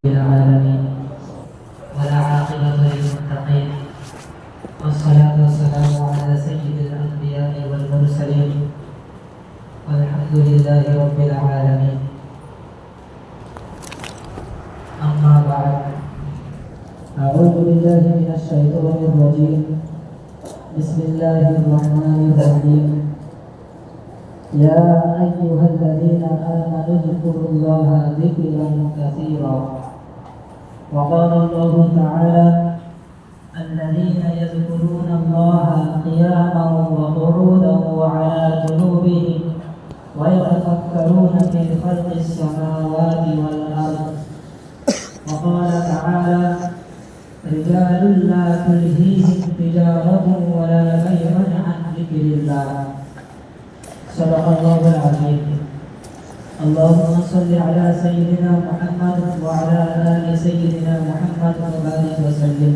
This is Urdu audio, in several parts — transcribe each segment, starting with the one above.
العالمين ولا عاقبة للمتقين والصلاة والسلام على سيد الأنبياء والمرسلين والحمد لله رب العالمين. أما بعد، أعوذ بالله من الشيطان الرجيم. بسم الله الرحمن الرحيم. يا أيها الذين آمنوا اذكروا الله ذكرا كثيرا. وقال الله تعالى: الذين يذكرون الله قياما وقعودا وعلى جنوبهم ويتفكرون في خلق السماوات والأرض. وقال تعالى: رجال لا تلهيهم تجارة ولا بيع عن ذكر الله. صدق الله العظيم. اللهم صل على سيدنا محمد وعلى آل سيدنا محمد وبارك وسلم.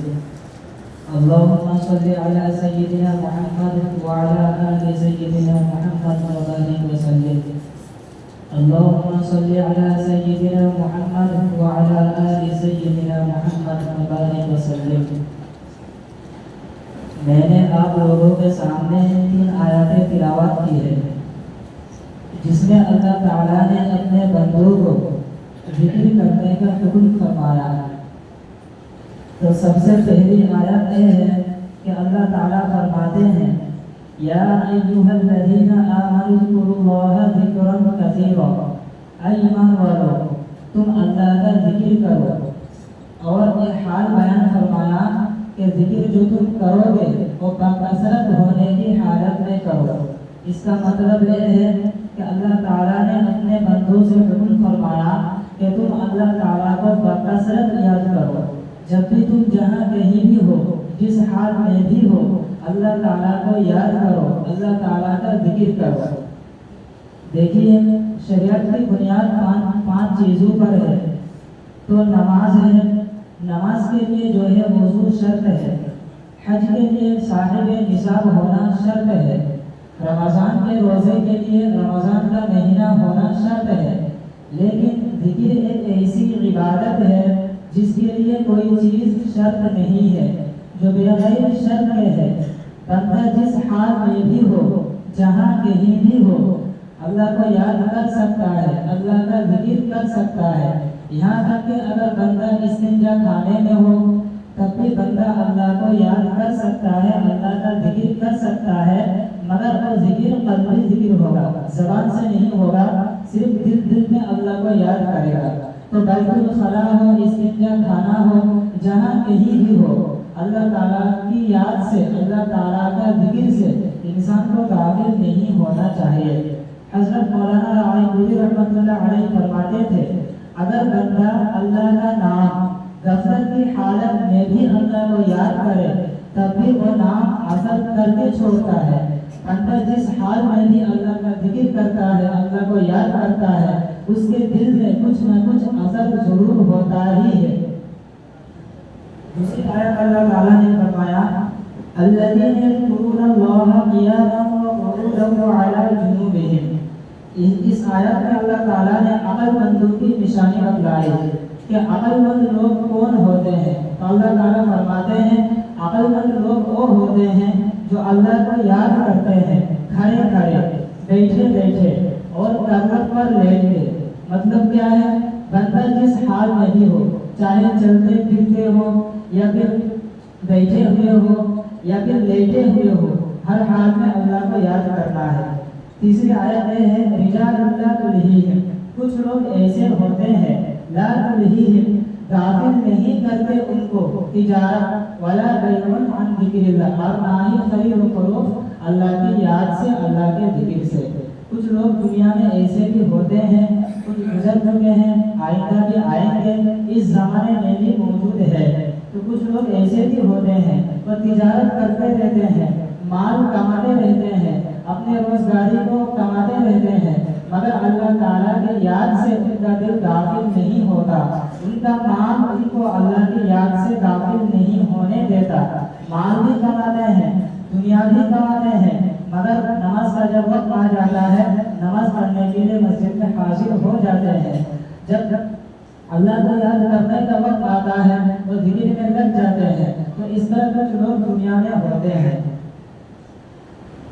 اللهم صل على سيدنا محمد وعلى آل سيدنا محمد وبارك وسلم. اللهم صل على سيدنا محمد وعلى آل سيدنا محمد وبارك وسلم. میں نے آپ لوگوں کے سامنے 3 آیاتیں تلاوت کی ہے جس میں اللہ تعالیٰ نے اپنے بندوں کو ذکر کرنے کا حکم فرمایا ہے. تو سب سے پہلی آیت یہ ہے کہ اللہ تعالیٰ فرماتے ہیں: یا ایھا الذین آمنوا اذکروا اللہ ذکرا کثیرا. اے ایمان والو، تم اللہ کا ذکر کرو. اور یہ حال بیان فرمایا کہ ذکر جو تم کرو گے وہ باکثرت ہونے کی حالت میں کرو. اس کا مطلب یہ ہے کہ اللہ تعالیٰ نے اپنے بندوں سے حکم فرمایا کہ تم اللہ تعالیٰ کو بکثرت یاد کرو. جب بھی تم جہاں کہیں بھی ہو، جس حال میں بھی ہو، اللہ تعالیٰ کو یاد کرو، اللہ تعالیٰ کا ذکر کرو. دیکھیے، شریعت کی بنیاد 5 چیزوں پر ہے. تو نماز ہے. نماز کے لیے جو ہے وضو شرط ہے. حج کے لیے صاحب نصاب ہونا شرط ہے. رمضان کے روزے کے لیے رمضان کا مہینہ ہونا شرط ہے. لیکن ذکر ایک ایسی عبادت ہے جس کے لیے کوئی چیز شرط نہیں ہے، جو بغیر شرط کے ہے. بندہ جس حال میں بھی ہو، جہاں کہیں بھی ہو، اللہ کو یاد کر سکتا ہے، اللہ کا ذکر کر سکتا ہے. یہاں تک کہ اگر بندہ استنجا خانے میں ہو تب بھی بندہ اللہ کو یاد کر سکتا ہے، اللہ کا ذکر کر سکتا ہے. مگر وہ ذکر قلبی ذکر ہوگا، زبان سے نہیں ہوگا، صرف دل میں اللہ کو یاد کرے گا. تو بیت الخلا ہو، استنجا خانہ ہو، جہاں کہیں بھی ہو، اللہ تعالیٰ کی یاد سے، اللہ تعالیٰ کا ذکر سے انسان کو غافل نہیں ہونا چاہیے. حضرت مولانا رائی پوری رحمۃ اللہ علیہ فرماتے تھے: اگر بندہ اللہ کا نام غفلت کی حالت میں بھی اللہ کو یاد کرے تب بھی وہ نام اثر کر کے چھوڑتا ہے. بندہ جس حال میں بھی اللہ کا ذکر کرتا ہے، اللہ کو یاد کرتا ہے، اس کے دل میں کچھ نہ کچھ اثر ضرور ہوتا ہی ہے. دوسری آیت اللہ تعالیٰ نے فرمایا: الذین یذکرون اللہ قیاما وقعودا وعلی جنوبہم. اس آیت میں اللہ تعالیٰ نے عقل مندوں کی نشانی بتلائی ہے کہ عقل مند لوگ کون ہوتے ہیں. تو اللہ تعالیٰ فرماتے ہیں عقل مند لوگ وہ ہوتے ہیں جو اللہ کو یاد کرتے ہیں کھڑے کھڑے، بیٹھے بیٹھے اور کروٹ پر لیٹ کے. مطلب کیا ہے؟ بندہ جس حال میں بھی ہو، چاہے چلتے پھرتے ہو یا پھر بیٹھے ہوئے ہو یا پھر لیٹے ہوئے ہو، ہر حال میں اللہ کو یاد کرنا ہے. تیسری آیت یہ ہے: رجال لا تلہیہم. کچھ لوگ ایسے ہوتے ہیں لا تلہیہم، غافل نہیں کرتے ان کو تجارت ولا بیع عن ذکر اللہ، اور نہ ہی خرید و فروخت اللہ کی یاد سے، اللہ کے ذکر سے. کچھ لوگ دنیا میں ایسے بھی ہوتے ہیں، کچھ گزر چکے ہیں، آئندہ بھی آئیں گے، اس زمانے میں بھی موجود ہے. تو کچھ لوگ ایسے بھی ہوتے ہیں وہ تجارت کرتے رہتے ہیں، مال کماتے رہتے ہیں، اپنے روزگاری کو کماتے رہتے ہیں، مگر اللہ تعالیٰ کی یاد سے ان کا دل غافل نہیں ہوتا. ان کا مال ان کو اللہ کی یاد سے غافل نہیں ہونے دیتا. مال بھی کماتے ہیں، دنیا بھی کماتے ہیں، مگر نماز کا جب وقت آ جاتا ہے، نماز پڑھنے کے لیے مسجد میں حاضر ہو جاتے ہیں. جب اللہ کو یاد کرنے کا وقت آتا ہے وہ ذکر میں لگ جاتے ہیں، تو اس طرح کچھ لوگ دنیا میں ہوتے ہیں۔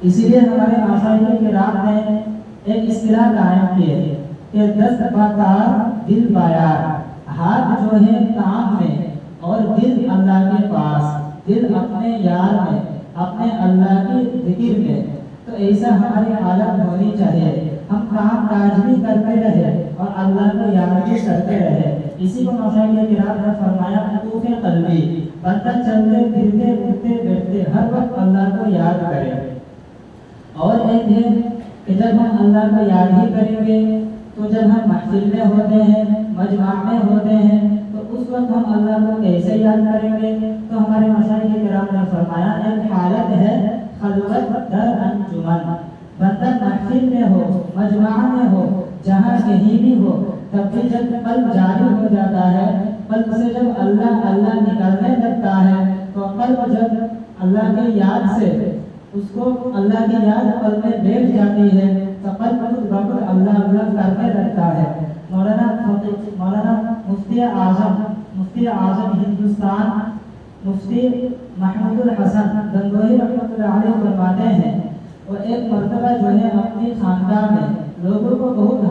اسی لیے ہمارے مشائخ کرام نے ایک اصطلاح قائم کی ہے کہ دست بکار دل بیار، ہاتھ جو ہے کام میں اور دل اللہ کے پاس، دل اپنے یار میں، اپنے اللہ کی ذکر میں۔ تو ایسا ہماری حالت ہونی چاہیے، ہم کام کاج بھی کرتے رہے اور اللہ کو یاد بھی کرتے رہے۔ اسی کو مشائخ کرام نے فرمایا عطوف قلبی، بندہ چلتے پھرتے اٹھتے بیٹھتے ہر وقت اللہ کو یاد کرے۔ اور ایک ہے کہ جب ہم اللہ کو یاد ہی کریں گے تو جب ہم محفل میں ہوتے ہیں، مجمع میں ہوتے ہیں، تو اس وقت ہم اللہ کو کیسے یاد کریں گے؟ تو ہمارے مشائخ کرام نے فرمایا ایک حالت ہے خلوت در انجمن، بندہ محفل میں ہو، مجمع میں ہو، جہاں کہیں بھی ہو، تب بھی جب قلب جاری ہو جاتا ہے، قلب سے جب اللہ اللہ نکلنے لگتا ہے، تو قلب جب اللہ کی یاد سے اس کو اللہ کی یاد قلب میں بیٹھ جاتی ہے تو قلب خود بخود اللہ اللہ کرنے لگتا ہے۔ مولانا مفتی اعظم ہندوستان مفتی محمود الحسن گنگوہی رحمۃ اللہ علیہ فرماتے ہیں، وہ ایک مرتبہ جو ہے اپنی خاندان میں لوگوں کو بہت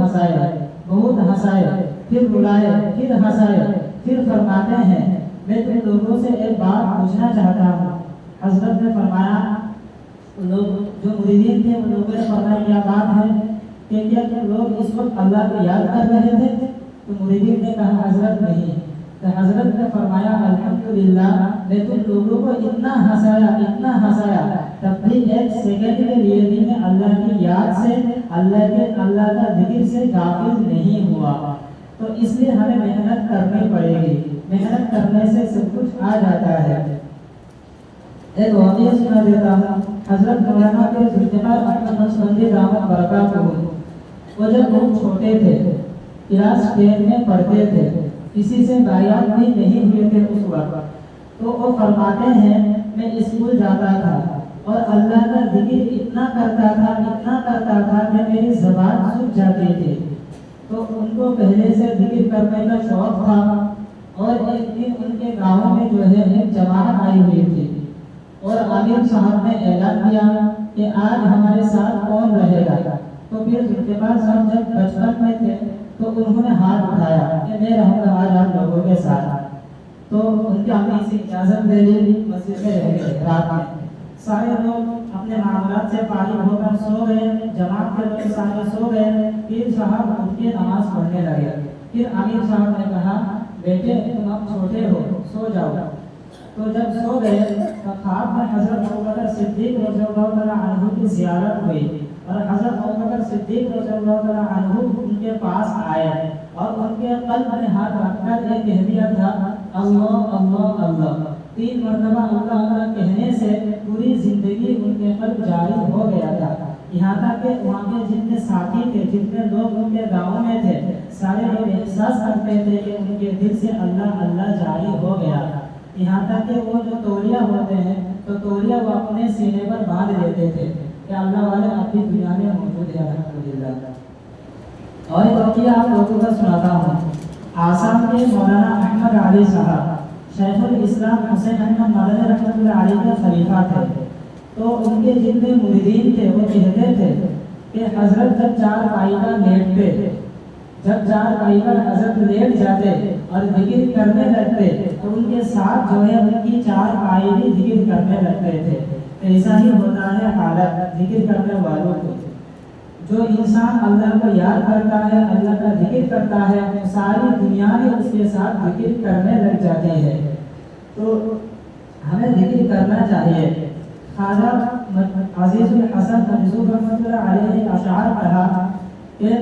ہنسائے، پھر رلائے، پھر ہنسائے، پھر فرماتے ہیں میں تم لوگوں سے ایک بات پوچھنا چاہتا ہوں۔ حضرت نے فرمایا، لوگ جو مریدین تھے ان لوگوں نے فرمایا کیا بات ہے کہ کیا لوگ اس وقت اللہ کو یاد کر رہے تھے؟ تو مریدین نے کہا حضرت نہیں۔ تو حضرت نے فرمایا الحمدللہ، میں تم لوگوں کو اتنا ہنسایا تب بھی ایک سیکنڈ کے لیے بھی میں اللہ کی یاد سے، اللہ کا ذکر سے غافل نہیں ہوا۔ تو اس لیے ہمیں محنت کرنی پڑے گی، محنت کرنے سے سب کچھ آ جاتا ہے۔ ایک واقعہ سنا دیتا ہوں، حضرت مولانا کے ذوالفقار احمد نقشبندی دامت برکاتہ، وہ جب بہت چھوٹے تھے، کلاس 10 میں پڑھتے تھے، کسی سے بایات بھی نہیں ہوئے تھے اس وقت، تو وہ فرماتے ہیں میں اسکول جاتا تھا اور اللہ کا ذکر اتنا کرتا تھا کہ میری زبان سوکھ جاتی تھی۔ تو ان کو پہلے سے ذکر کرنے کا شوق تھا، اور ایک دن ان کے گاؤں میں جو ہے ایک جماعت آئی ہوئی تھی اور عامر صاحب نے اعلان کیا کہ آج ہمارے ساتھ کون رہے گا۔ تو پھر ذوالفقار صاحب جب بچپن میں تھے تو انہوں نے ہاتھ اٹھایا کہ میں رہوں گا آج آپ لوگوں کے ساتھ۔ تو ان کی امی سے اجازت لے لی، مسجد میں رہ گئے رات میں۔ سارے لوگ اپنے معاملات سے فارغ ہو کر سو گئے، جماعت کے لوگ سارے سو گئے۔ پھر صاحب اٹھ کے نماز پڑھنے لگے۔ پھر امیر صاحب نے کہا بیٹے تم اب چھوٹے ہو، سو جاؤ۔ تو جب سو گئے تو خواب میں حضرت ابوبکر صدیق رضی اللہ تعالیٰ عنہ کی زیارت ہوئی، اور حضرت ابوبکر صدیق رضی اللہ تعالیٰ عنہ ان کے پاس آئے اور ان کے قلب میں ہاتھ رکھ کر یہ کہہ دیا تھا اللہ اللہ اللہ۔ 3 مرتبہ اللہ اللہ کہنے سے پوری زندگی ان کے قلب جاری ہو گیا تھا، یہاں تک کہ وہاں کے جتنے ساتھی تھے، جتنے لوگ ان کے گاؤں میں تھے، سارے لوگ احساس کرتے تھے کہ ان کے دل سے اللہ اللہ جاری ہو گیا تھا۔ یہاں تک کہ وہ جو تولیہ ہوتے ہیں تو تولیہ وہ اپنے سینے پر باندھ لیتے تھے کہ اللہ والے اپنی دنیا میں موجود ہے الحمدللہ۔ اور ایک واقعہ آپ لوگوں کو سناتا ہوں۔ آسام کے مولانا احمد علی صاحب شیخ الاسلام حسین احمد مدنی رحمۃ اللہ علیہ کے خلیفہ تھے، تو ان کے جتنے مریدین تھے وہ کہتے تھے کہ حضرت جب 4 پائی پر لیٹتے، جب 4 پائی پر حضرت لیٹ جاتے اور ذکر کرنے لگتے تو ان کے ساتھ جو ہے ان کی 4 پائی بھی ذکر کرنے لگتے تھے۔ ایسا ہی ہوتا ہے حالت ذکر کرنے والوں کو۔ جو انسان اللہ کو یاد کرتا ہے، اللہ کا ذکر کرتا ہے، ساری دنیا بھی اس کے ساتھ ذکر کرنے لگ جاتی ہے۔ تو ہمیں ذکر کرنا چاہیے۔ خواجہ عزیز الحسن حفظہ رحمۃ اللہ علیہ نے اشعار پڑھا کہ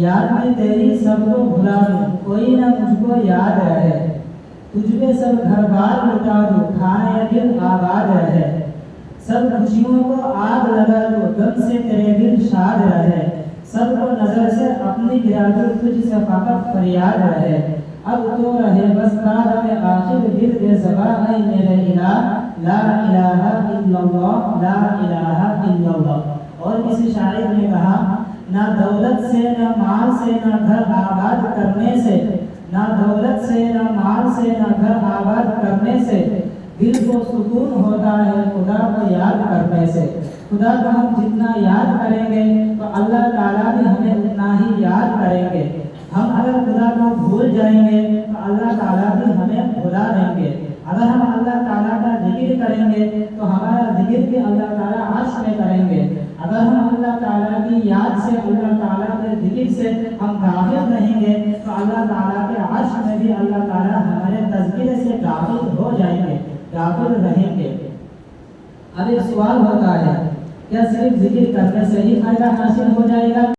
یاد میں تیری سب کو بھلا دوں، کوئی نہ مجھ کو یاد رہے، تجھ پہ سب گھر بار لٹا دوں، کھانے دل آباد رہے، سب خوشیوں کو آگ لگا دو، غم سے تیرے دل شاد رہے، سب کو نظر سے اپنی گرا دو، تجھ سے فقط فریاد رہے، اب تو رہے بس قادم آخر دل بے زبان اے میرے الہ، لا الہ الا اللہ، لا الہ الا اللہ۔ اور کسی شاعر نے کہا نہ دولت سے، نہ مال سے، نہ گھر آباد کرنے سے، نہ دولت سے، نہ مال سے، نہ گھر آباد کرنے سے دل کو سکون ہوتا ہے خدا کو یاد کرنے سے۔ خدا کو ہم جتنا یاد کریں گے تو اللہ تعالیٰ بھی ہمیں اتنا ہی یاد کریں گے۔ ہم اگر خدا کو بھول جائیں گے تو اللہ تعالیٰ بھی ہمیں بھلا دیں گے۔ اگر ہم اللہ تعالیٰ کا ذکر کریں گے تو ہمارا ذکر بھی اللہ تعالیٰ عرش میں کریں گے۔ اگر ہم اللہ تعالیٰ کی یاد سے، اللہ تعالیٰ کے ذکر سے ہم غافل رہیں گے تو اللہ تعالیٰ کے عرش میں بھی اللہ تعالیٰ ہمارے تذکرے سے غافل ہو جائیں گے، غافل رہیں گے۔ اب ایک سوال ہوتا ہے، کیا صرف ذکر کرنے سے ہی فائدہ حاصل ہو جائے گا؟